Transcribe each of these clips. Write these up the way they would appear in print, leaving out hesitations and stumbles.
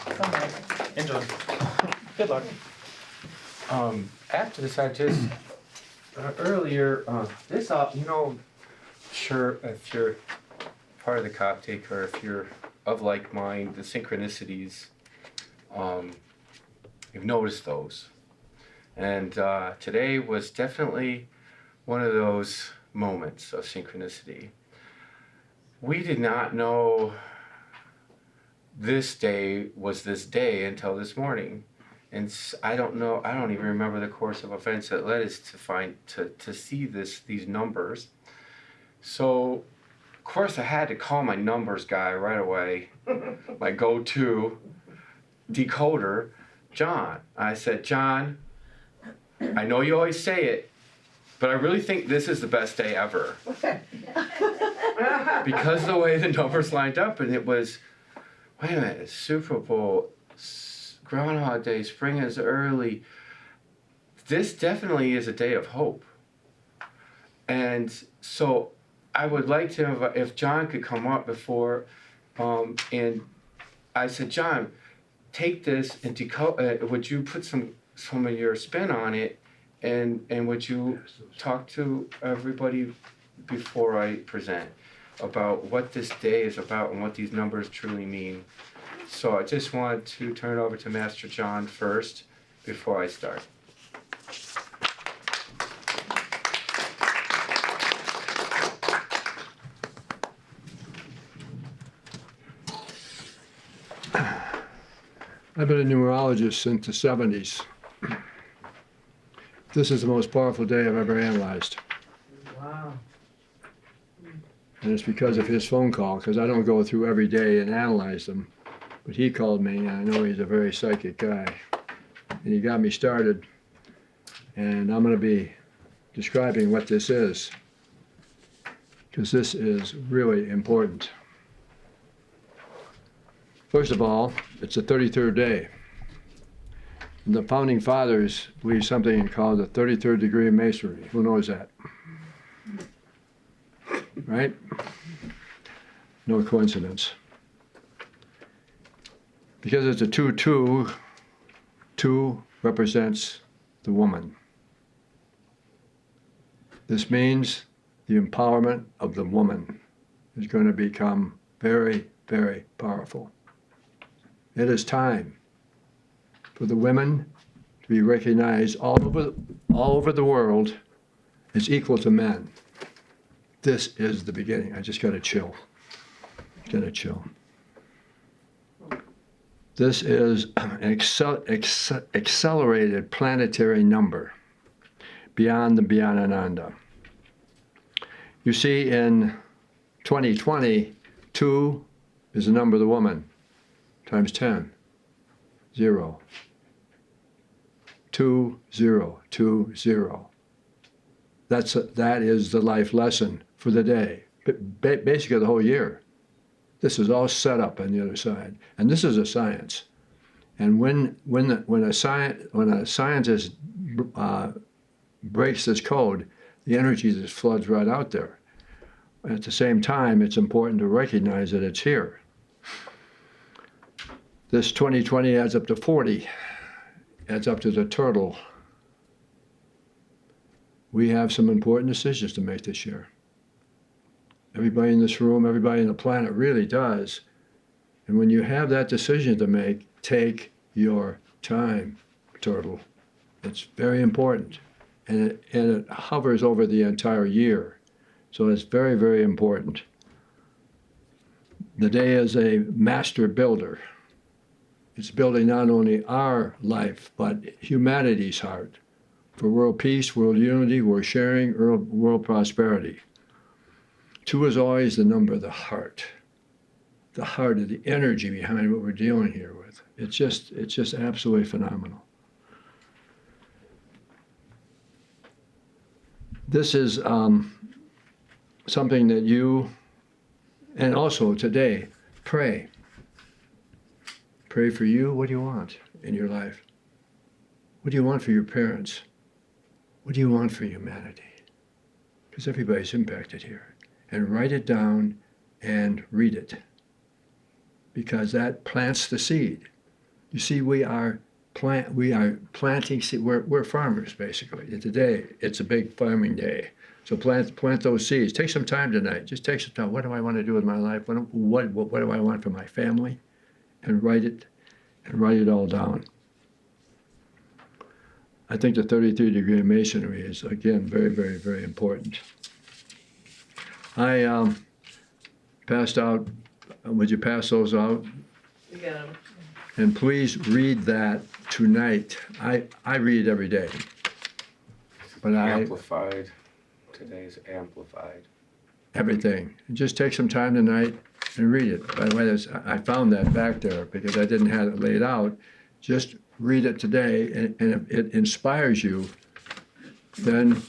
Come on. Enjoy. Good luck. After this, I just earlier this sure if you're part of the Coptic or if you're of like mind, the synchronicities, you've noticed those, and today was definitely one of those moments of synchronicity. We did not know this day was this day until this morning. And I don't even remember the course of events that led us to see these numbers. So, of course, I had to call my numbers guy right away, my go-to decoder, John. I said, John, I know you always say it, but I really think this is the best day ever. Because of the way the numbers lined up, and it was, wait a minute, Super Bowl, Groundhog Day, spring is early. This definitely is a day of hope. And so I would like to, if John could come up before, and I said, John, take this and would you put some of your spin on it, and would you talk to everybody before I present about what this day is about and what these numbers truly mean. So I just want to turn it over to Master John first before I start. I've been a numerologist since the 70s. This is the most powerful day I've ever analyzed. Wow. And it's because of his phone call, because I don't go through every day and analyze them. But he called me, and I know he's a very psychic guy. And he got me started. And I'm going to be describing what this is, because this is really important. First of all, it's the 33rd day. And the founding fathers believe something called the 33rd degree of masonry. Who knows that? Right? No coincidence. Because it's a 2-2, 2 represents the woman. This means the empowerment of the woman is going to become very, very powerful. It is time for the women to be recognized all over the world as equal to men. This is the beginning. I just got to chill. Got to chill. This is an accelerated planetary number beyond the Bhyanananda. You see, in 2020, 2 is the number of the woman, times 10, 0. 2, 0, 2, 0. That is the life lesson for the day, basically the whole year. This is all set up on the other side, and this is a science. And when a scientist breaks this code, the energy just floods right out there. At the same time, it's important to recognize that it's here. This 2020 adds up to 40, adds up to the turtle. We have some important decisions to make this year. Everybody in this room, everybody on the planet really does. And when you have that decision to make, take your time, turtle. It's very important. And it hovers over the entire year. So it's very, very important. The day is a master builder. It's building not only our life, but humanity's heart for world peace, world unity, world sharing, world prosperity. 2 is always the number of the heart of the energy behind what we're dealing here with. It's just absolutely phenomenal. This is something that you, and also today, pray. Pray for you. What do you want in your life? What do you want for your parents? What do you want for humanity? Because everybody's impacted here. And write it down and read it, because that plants the seed. You see, we are planting seed. We're farmers, basically. Today, it's a big farming day. So plant those seeds. Take some time tonight. Just take some time. What do I want to do with my life? What do I want for my family? And write it all down. I think the 33-degree masonry is, again, very, very, very important. I passed out. Would you pass those out? You got 'em. And please read that tonight. I read it every day. But Amplified. Today's amplified. everything. Just take some time tonight and read it. By the way, I found that back there because I didn't have it laid out. Just read it today, and if it inspires you, then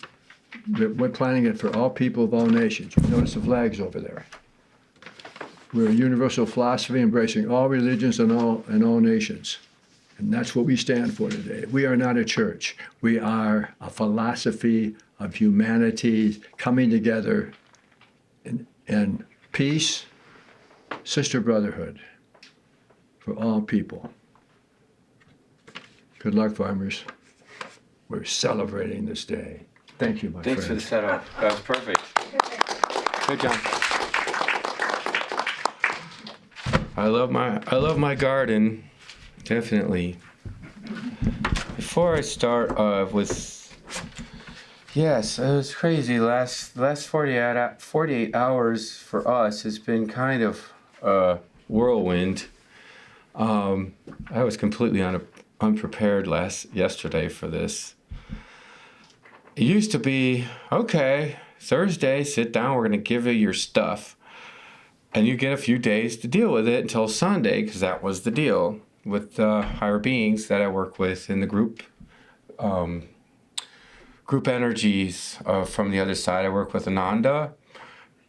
we're planning it for all people of all nations. Notice the flags over there. We're a universal philosophy embracing all religions and all nations. And that's what we stand for today. We are not a church. We are a philosophy of humanity coming together in peace, sister brotherhood for all people. Good luck, farmers. We're celebrating this day. Thank you, my Thanks for friend. the setup. That was perfect. Good job. I love my garden, definitely. Before I start yes, it was crazy. Last 48 hours for us has been kind of a whirlwind. I was completely unprepared yesterday for this. It used to be, okay, Thursday, sit down, we're going to give you your stuff. And you get a few days to deal with it until Sunday, because that was the deal with the higher beings that I work with in the group energies from the other side. I work with Ananda,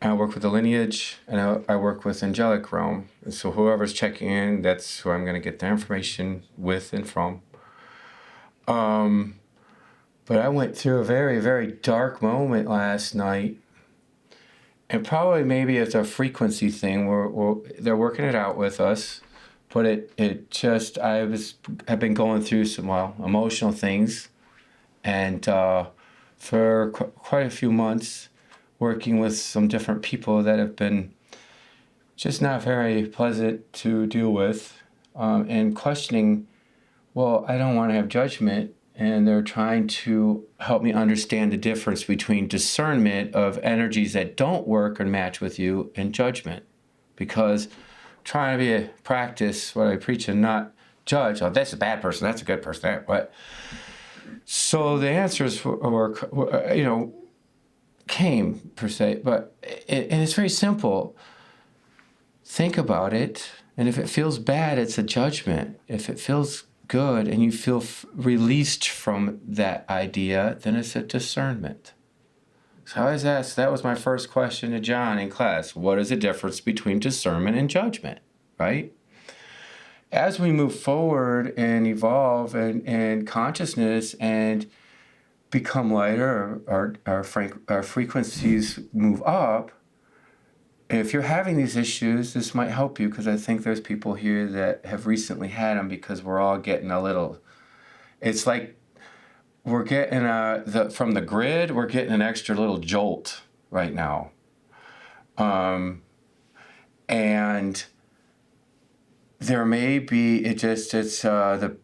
and I work with the lineage, and I work with angelic realm. And so whoever's checking in, that's who I'm going to get their information with and from. But I went through a very, very dark moment last night. And probably maybe it's a frequency thing. They're working it out with us, but I've been going through some emotional things, and for quite a few months, working with some different people that have been just not very pleasant to deal with, and questioning. Well, I don't want to have judgment. And they're trying to help me understand the difference between discernment of energies that don't work or match with you and judgment. Because trying to be a practice what I preach and not judge, oh, that's a bad person, that's a good person, what? So the answers were came, per se, but and it's very simple. Think about it, and if it feels bad, it's a judgment. If it feels good and you feel released from that idea, then it's a discernment. So I was asked, that was my first question to John in class. What is the difference between discernment and judgment, right? As we move forward and evolve and consciousness and become lighter, our frequencies move up. If you're having these issues, this might help you, because I think there's people here that have recently had them, because we're all getting a little, it's like we're getting from the grid, we're getting an extra little jolt right now. And there may be, it's the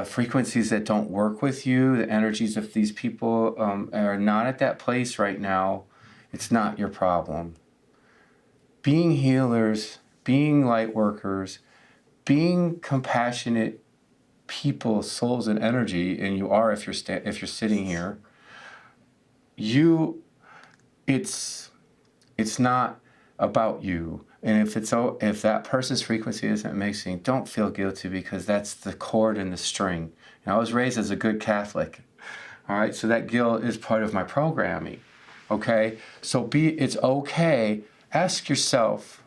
frequencies that don't work with you, the energies of these people are not at that place right now. It's not your problem. Being healers, being light workers, being compassionate people, souls, and energy, and you are if you're sitting here. It's not about you. And if that person's frequency isn't mixing, don't feel guilty, because that's the cord and the string. And I was raised as a good Catholic. All right, so that guilt is part of my programming. Okay, so it's okay. Ask yourself,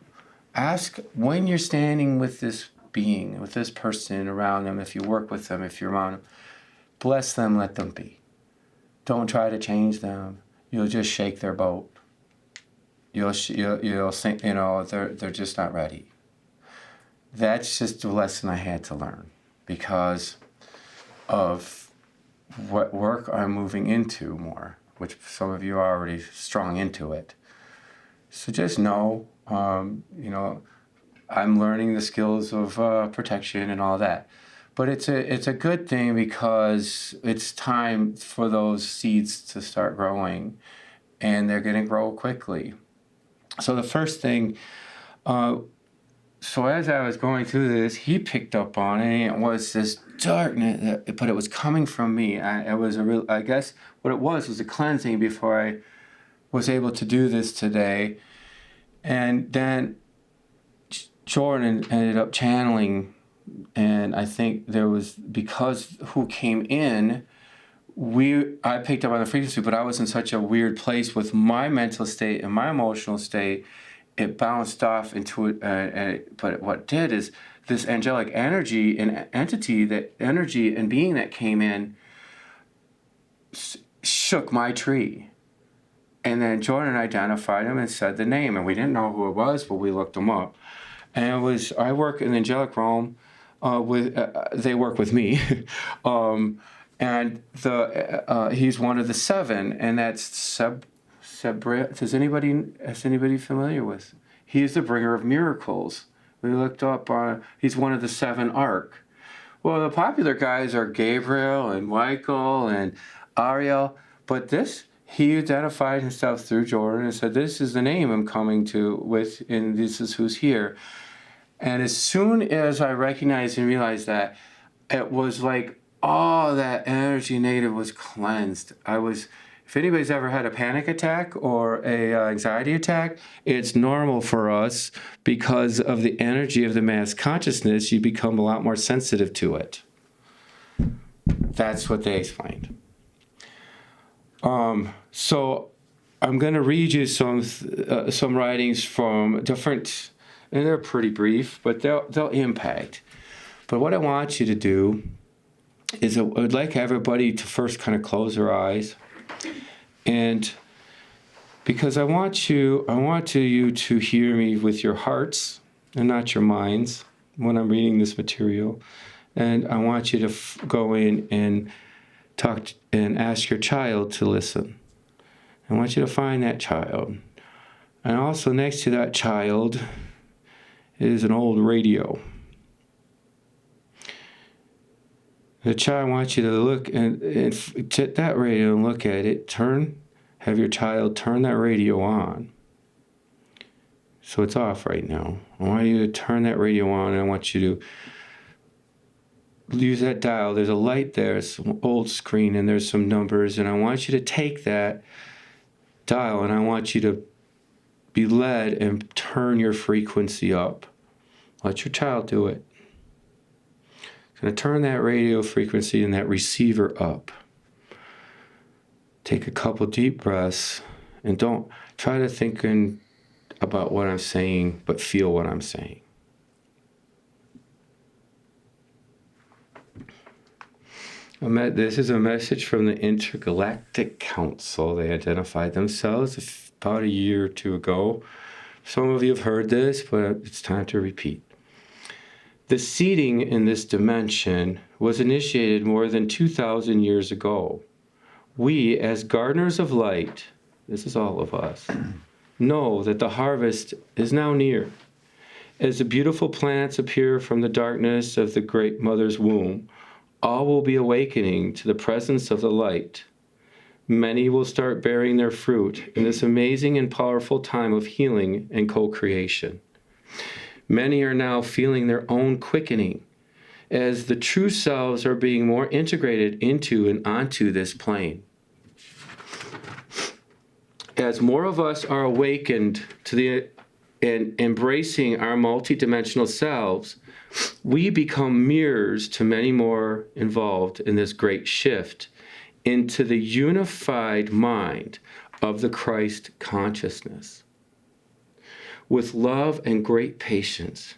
when you're standing with this being, with this person around them, if you work with them, if you're around them, bless them, let them be. Don't try to change them. You'll just shake their boat. you'll think, they're just not ready. That's just a lesson I had to learn because of what work I'm moving into more, which some of you are already strong into it. So just know, I'm learning the skills of protection and all that. But it's a good thing because it's time for those seeds to start growing, and they're going to grow quickly. So the first thing, so as I was going through this, he picked up on it, and it was this darkness, but it was coming from me. I guess what it was a cleansing before I was able to do this today. And then Jordan ended up channeling, and I think there was, because who came in, I picked up on the frequency, but I was in such a weird place with my mental state and my emotional state. It bounced off into it, but what it did is this angelic energy and entity, that energy and being that came in, shook my tree. And then Jordan identified him and said the name, and we didn't know who it was, but we looked him up. And I work in the angelic realm they work with me, and he's one of the seven, and that's is anybody familiar with? He is the bringer of miracles. We looked up he's one of the seven arc. Well, the popular guys are Gabriel and Michael and Ariel, but he identified himself through Jordan and said, this is the name I'm coming to with, and this is who's here. And as soon as I recognized and realized that, it was like all that energy native was cleansed. If anybody's ever had a panic attack or a anxiety attack, it's normal for us because of the energy of the mass consciousness. You become a lot more sensitive to it. That's what they explained. So I'm going to read you some writings from different, and they're pretty brief, but they'll impact. But what I want you to do is I would like everybody to first kind of close their eyes, and because I want you to hear me with your hearts and not your minds when I'm reading this material, and I want you to go in and talk and ask your child to listen. I want you to find that child, and also next to that child is an old radio. The child wants you to look and at that radio and look at it. Have your child turn that radio on. So it's off right now. I want you to turn that radio on, and I want you to use that dial. There's a light there, it's an old screen, and there's some numbers, and I want you to take that dial, and I want you to be led and turn your frequency up. Let your child do it. Going to turn that radio frequency and that receiver up. Take a couple deep breaths, and don't try to think about what I'm saying, but feel what I'm saying. This is a message from the Intergalactic Council. They identified themselves about a year or two ago. Some of you have heard this, but it's time to repeat. The seeding in this dimension was initiated more than 2,000 years ago. We, as gardeners of light, this is all of us, know that the harvest is now near. As the beautiful plants appear from the darkness of the great mother's womb, all will be awakening to the presence of the light. Many will start bearing their fruit in this amazing and powerful time of healing and co-creation. Many are now feeling their own quickening as the true selves are being more integrated into and onto this plane. As more of us are awakened to and embracing our multidimensional selves, we become mirrors to many more involved in this great shift into the unified mind of the Christ consciousness. With love and great patience,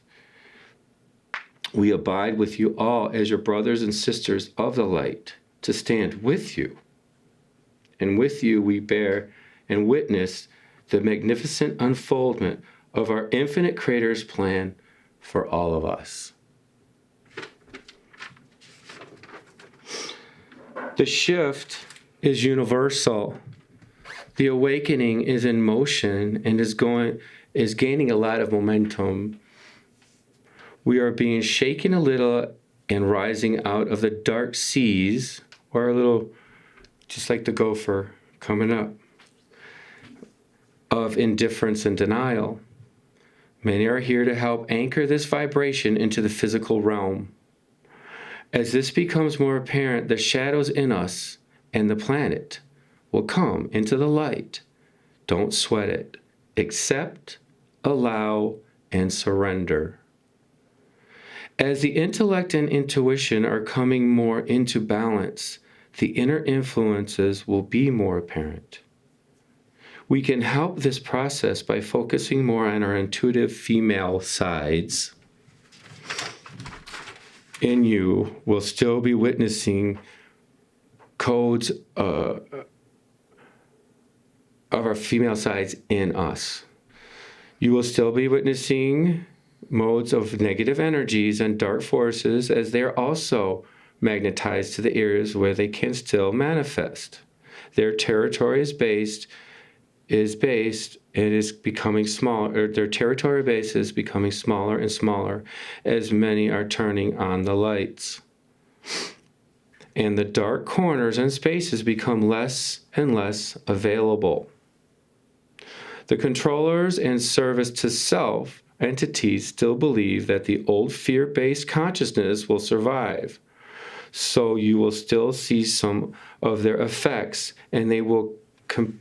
we abide with you all as your brothers and sisters of the light to stand with you. And with you we bear and witness the magnificent unfoldment of our infinite Creator's plan for all of us. The shift is universal. The awakening is in motion and is gaining a lot of momentum. We are being shaken a little and rising out of the dark seas, or a little, just like the gopher coming up, of indifference and denial. Many are here to help anchor this vibration into the physical realm. As this becomes more apparent, the shadows in us and the planet will come into the light. Don't sweat it. Accept, allow, and surrender. As the intellect and intuition are coming more into balance, the inner influences will be more apparent. We can help this process by focusing more on our intuitive female sides. In you will still be witnessing codes of our female sides in us. You will still be witnessing modes of negative energies and dark forces, as they are also magnetized to the areas where they can still manifest. Their territory is becoming smaller, or their territory base is becoming smaller and smaller as many are turning on the lights. And the dark corners and spaces become less and less available. The controllers and service to self entities still believe that the old fear-based consciousness will survive. So you will still see some of their effects, and they will complete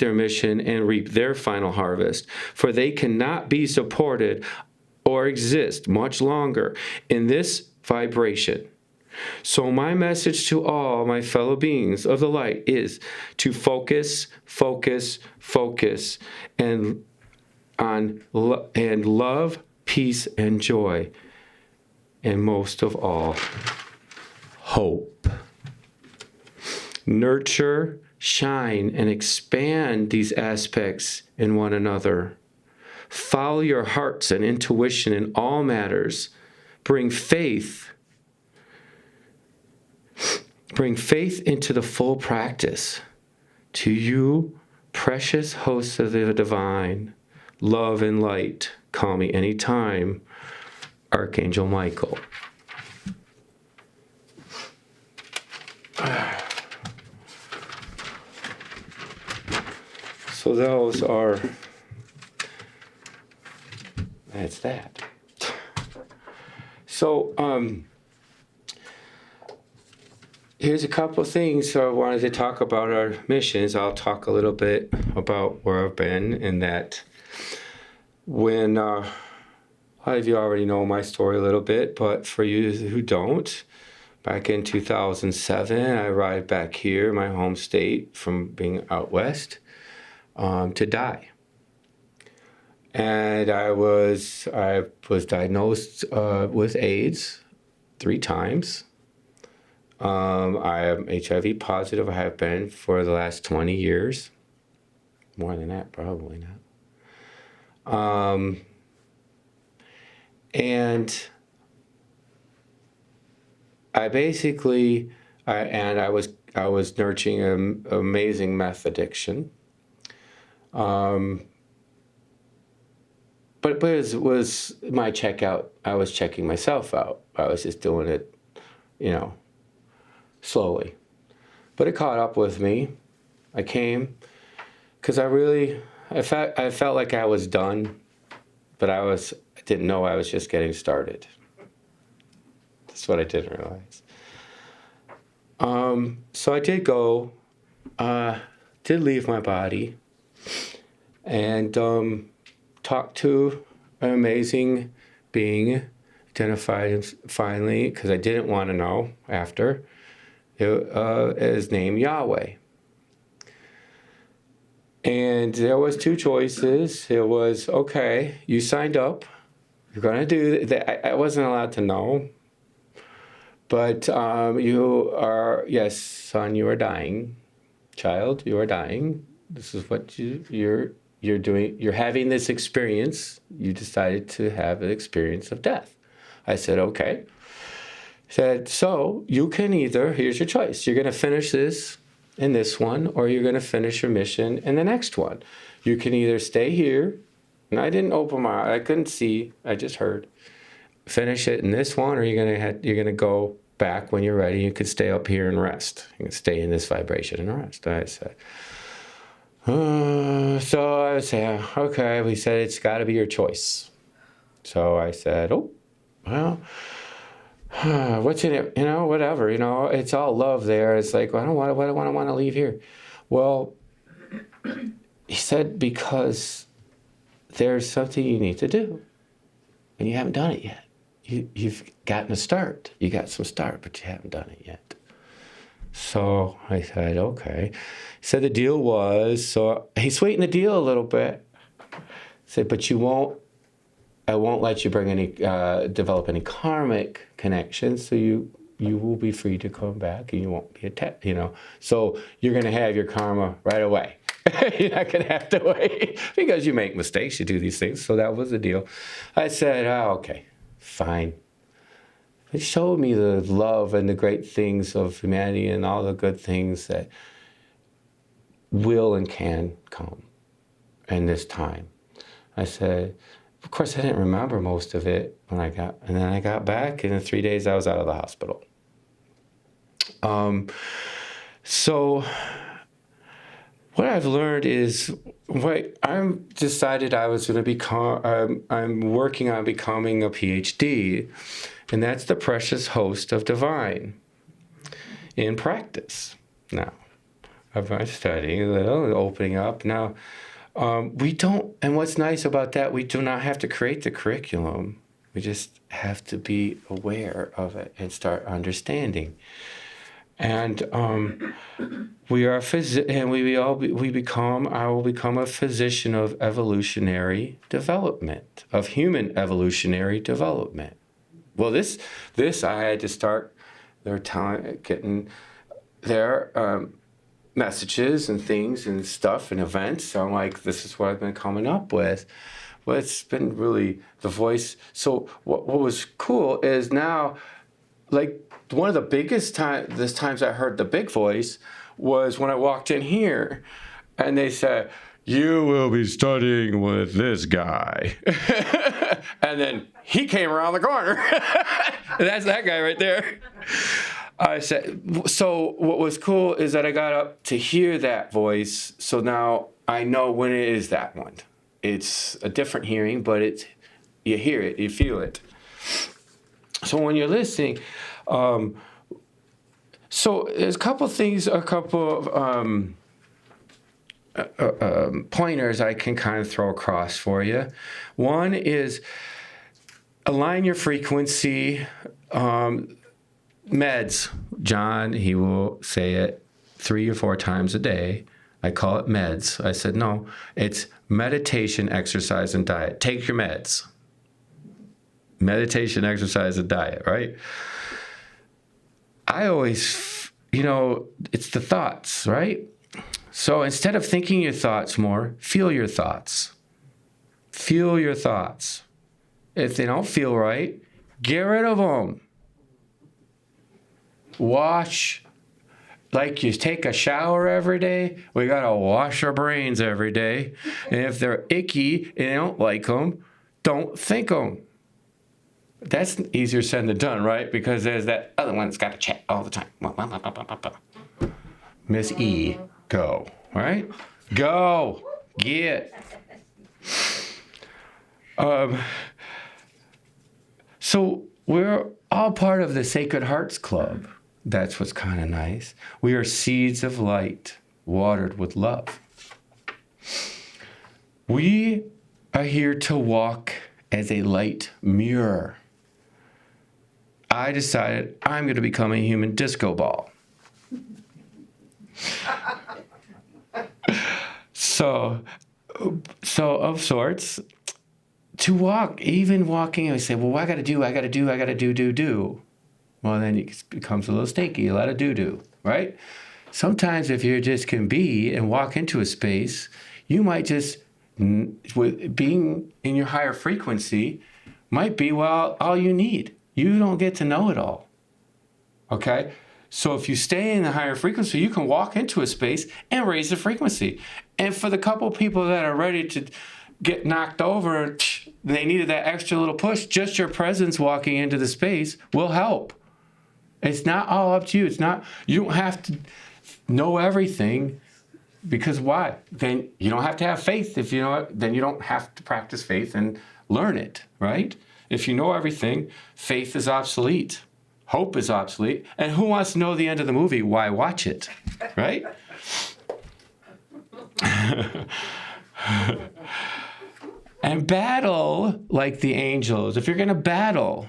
their mission and reap their final harvest, for they cannot be supported or exist much longer in this vibration. So my message to all my fellow beings of the light is to focus, and love, peace, and joy, and most of all, hope. Nurture, shine, and expand these aspects in one another. Follow your hearts and intuition in all matters. Bring faith into the full practice. To you, precious hosts of the divine, love and light, call me anytime, Archangel Michael. So that's that. So, here's a couple of things. So I wanted to talk about our missions. I'll talk a little bit about where I've been, and that when, a lot of you already know my story a little bit, but for you who don't, back in 2007, I arrived back here, my home state, from being out west, to die. And I was diagnosed with AIDS 3 times. I am HIV positive. I have been for the last 20 years. More than that, probably not. And I basically, I was nurturing an amazing meth addiction. But it was my checkout. I was checking myself out. I was just doing it, slowly. But it caught up with me. I came because I felt like I was done, but I didn't know I was just getting started. That's what I didn't realize. So I did go, did leave my body, and talked to an amazing being, identified finally, because I didn't want to know after. Is named Yahweh. And there was 2 choices. It was, okay, you signed up. You're going to do that. I wasn't allowed to know. But you are, yes, son, you are dying. child, you are dying. This is what you're doing. You're having this experience. You decided to have an experience of death. I said, okay. Said, so you can either, here's your choice. You're going to finish this in this one, or you're going to finish your mission in the next one. You can either stay here, and I didn't open my eyes, I couldn't see, I just heard. Finish it in this one, or you're gonna go back when you're ready. You can stay up here and rest. You can stay in this vibration and rest. I said, so I said, okay. We said it's got to be your choice. So I said, oh, well, what's in it? Whatever. It's all love there. It's like, I don't want to leave here. Well, he said, because there's something you need to do, and you haven't done it yet. You've gotten a start. You got some start, but you haven't done it yet. So I said, okay. He said the deal was, so he sweetened the deal a little bit. He said, but I won't let you bring any, develop any karmic connections, so you will be free to come back and you won't be attacked, So you're going to have your karma right away. You're not going to have to wait because you make mistakes, you do these things. So that was the deal. I said, oh, okay, fine. It showed me the love and the great things of humanity and all the good things that will and can come in this time. I said, of course, I didn't remember most of it and then I got back, and in 3 days I was out of the hospital. So what I've learned is, I'm decided I was going to become, I'm working on becoming a PhD, and that's the precious host of divine in practice. Now, I'm studying a little, opening up. Now, we don't, and what's nice about that, we do not have to create the curriculum. We just have to be aware of it and start understanding. And we are I will become a physician of evolutionary development, of human evolutionary development. Well, this I had to start getting their messages and things and stuff and events. So I'm like, this is what I've been coming up with. Well, it's been really the voice. So what was cool is now, like, one of the biggest times I heard the big voice was when I walked in here, and they said, you will be studying with this guy. And then he came around the corner. And that's that guy right there. I said, so what was cool is that I got up to hear that voice. So now I know when it is that one. It's a different hearing, but you hear it, you feel it. So when you're listening, so there's a couple of pointers I can kind of throw across for you. One is align your frequency. Meds. John, he will say it 3 or 4 times a day. I call it meds. I said, no, it's meditation, exercise, and diet. Take your meds. Meditation, exercise, and diet, right? I always, it's the thoughts, right? So instead of thinking your thoughts more, feel your thoughts. Feel your thoughts. If they don't feel right, get rid of them. Wash, like you take a shower every day, we gotta wash our brains every day. And if they're icky and you don't like them, don't think them. That's easier said than done, right? Because there's that other one that's got to chat all the time. Miss E, go, right? Go, get. So we're all part of the Sacred Hearts Club. That's what's kind of nice. We are seeds of light, watered with love. We are here to walk as a light mirror. I decided I'm going to become a human disco ball. So of sorts, to walk, even walking, I say, well, I got to do. Well, then it becomes a little stinky, a lot of do-do, right? Sometimes if you just can be and walk into a space, you might just, with being in your higher frequency, might be, well, all you need. You don't get to know it all. Okay? So if you stay in the higher frequency, you can walk into a space and raise the frequency. And for the couple people that are ready to get knocked over, they needed that extra little push, just your presence walking into the space will help. It's not all up to you. It's not, you don't have to know everything, because why? Then you don't have to have faith. If you know it, then you don't have to practice faith and learn it, right? If you know everything, faith is obsolete. Hope is obsolete. And who wants to know the end of the movie? Why watch it, right? And battle like the angels. If you're going to battle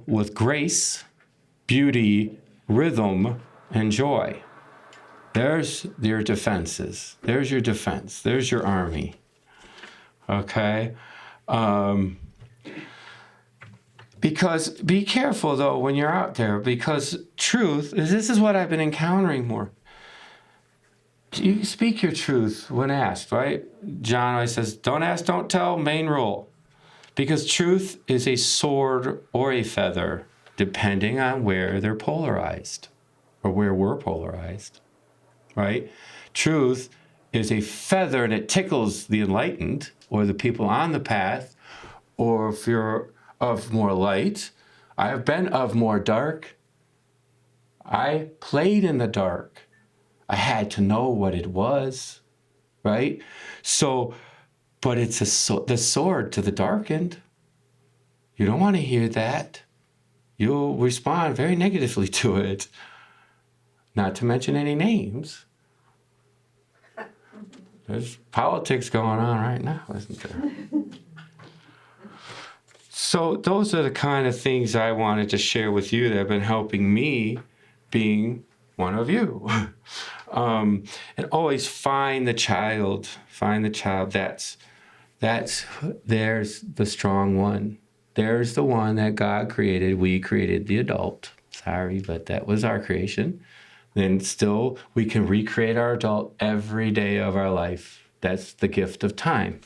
with grace, beauty, rhythm, and joy. There's your defenses. There's your defense. There's your army. Okay? Because be careful, though, when you're out there, because truth, this is what I've been encountering more. You speak your truth when asked, right? John always says, don't ask, don't tell, main rule. Because truth is a sword or a feather, depending on where they're polarized, or where we're polarized, right? Truth is a feather, and it tickles the enlightened, or the people on the path, or if you're of more light. I have been of more dark. I played in the dark. I had to know what it was, right? So, but it's the sword to the darkened. You don't want to hear that. You'll respond very negatively to it. Not to mention any names. There's politics going on right now, isn't there? So those are the kind of things I wanted to share with you that have been helping me being one of you. And always find the child. Find the child. There's the strong one. There's the one that God created. We created the adult. Sorry, but that was our creation. Then still, we can recreate our adult every day of our life. That's the gift of time.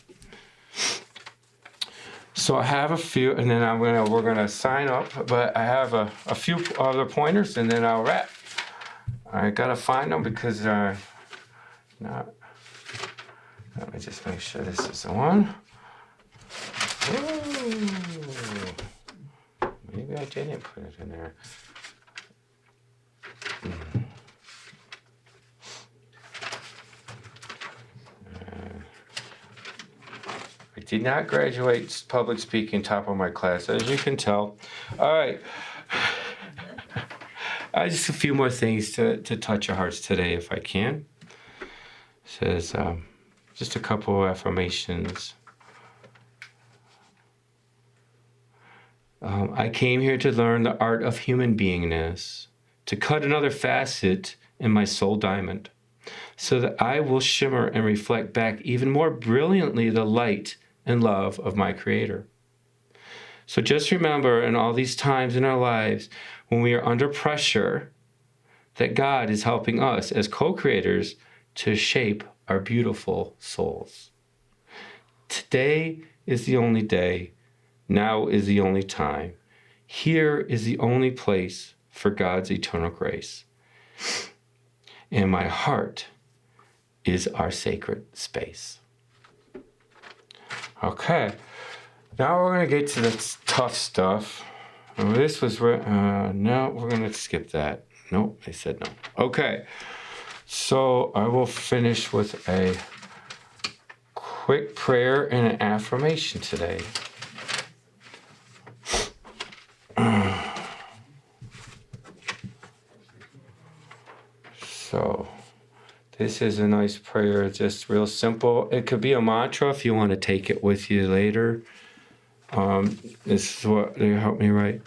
So I have a few, and then we're gonna sign up. But I have a few other pointers, and then I'll wrap. I gotta find them because not. Let me just make sure this is the one. Ooh, maybe I didn't put it in there. I did not graduate public speaking top of my class, as you can tell. All right. Just a few more things to touch your hearts today, if I can. It says, just a couple of affirmations. I came here to learn the art of human beingness, to cut another facet in my soul diamond, so that I will shimmer and reflect back even more brilliantly the light and love of my Creator. So just remember, in all these times in our lives, when we are under pressure, that God is helping us as co-creators to shape our beautiful souls. Today is the only day. Now is the only time. Here is the only place for God's eternal grace. And my heart is our sacred space. Okay. Now we're going to get to the tough stuff. This was, no, we're going to skip that. Nope, they said no. Okay. So I will finish with a quick prayer and an affirmation today. So this is a nice prayer, just real simple. It could be a mantra if you want to take it with you later. This is what they helped me write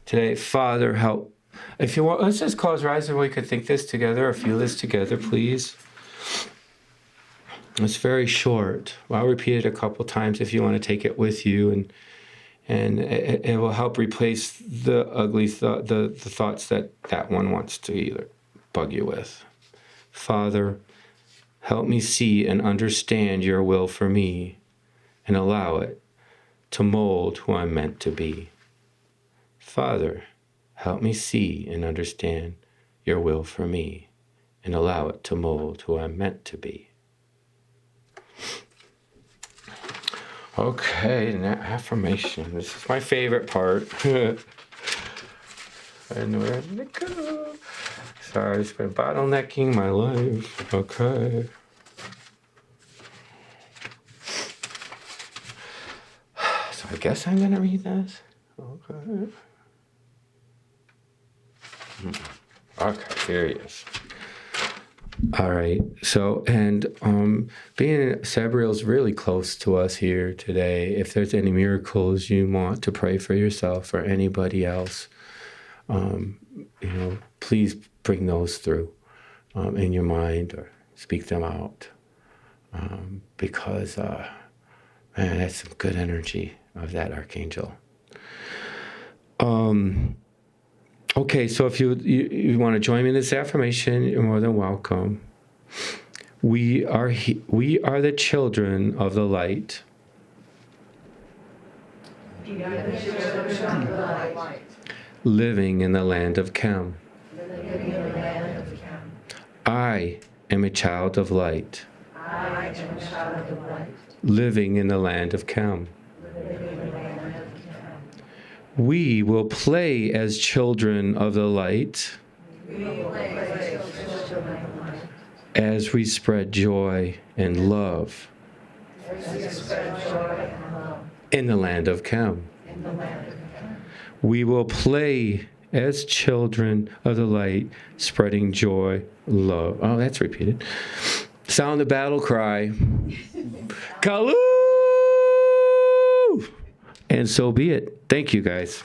today. Father, help. If you want, let's just close our eyes and we could think this together or feel this together, please. It's very short. I'll repeat it a couple times if you want to take it with you, and it will help replace the ugly the thoughts that one wants to either bug you with. Father, help me see and understand your will for me and allow it to mold who I'm meant to be. Father, help me see and understand your will for me and allow it to mold who I'm meant to be. Okay, now affirmation. This is my favorite part. And where did it go? Sorry, it's been bottlenecking my life. Okay. So I guess I'm gonna read this. Okay. Okay, here he is. All right. So, and being Sabriel's really close to us here today, if there's any miracles you want to pray for yourself or anybody else, please bring those through in your mind or speak them out, because man, that's some good energy of that archangel. Okay, so if you want to join me in this affirmation, you're more than welcome. We are the children of the light. Living in the land of Chem. I am a child of light. Living in the land of Chem. We will play as children of the light as we spread joy and love in the land of Chem. We will play as children of the light, spreading joy, love. Oh, that's repeated. Sound the battle cry. Kalu! And so be it. Thank you, guys.